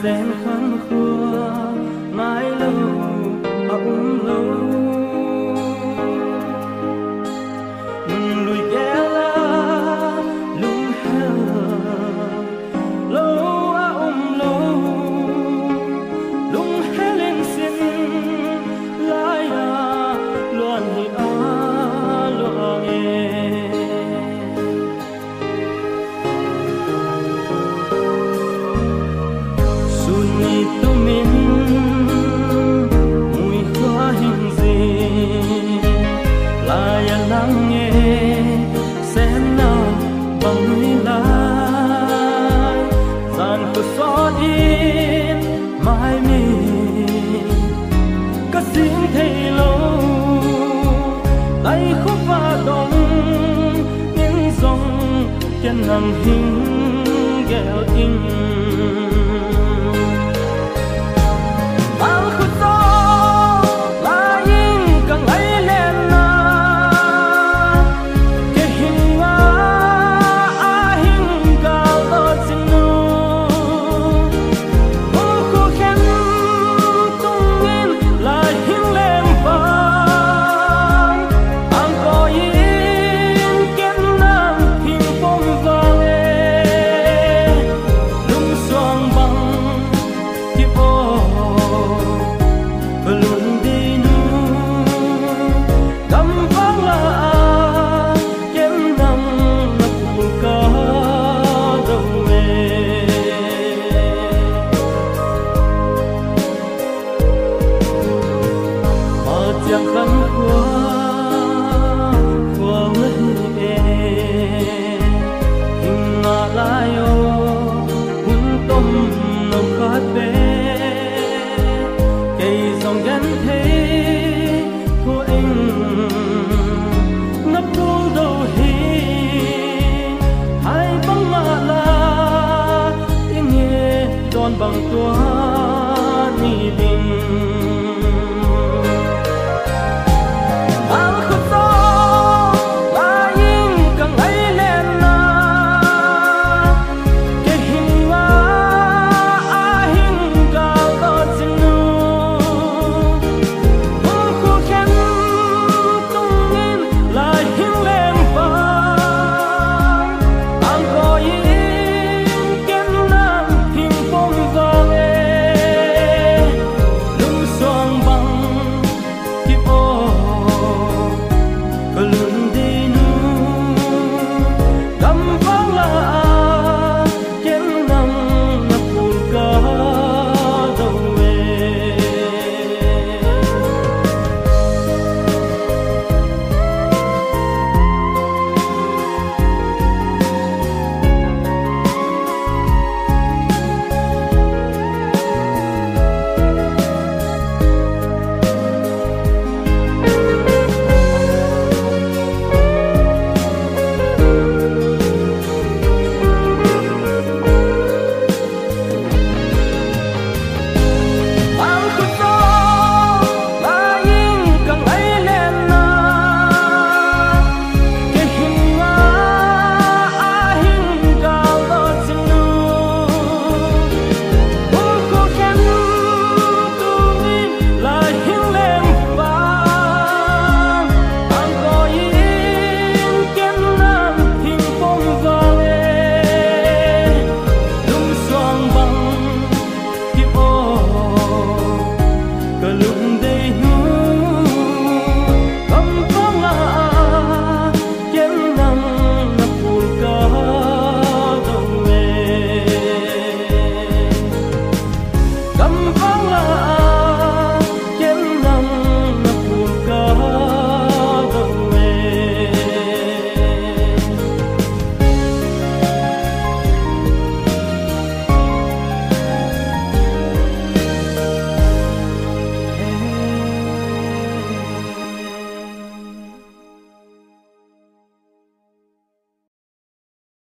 Sen khăn khua mãi lâu ấm lâu lùi ghé la lùi hờ lâu lâu lung hé lên xin lại loạn hi loạn nghe tu min mùi hoa hình gì là lắng nghe xem nào bằng mi lại dàn của gió in mãi mình có xin thấy lâu tay khúc và đông những dòng chân hàng hình ghẹo in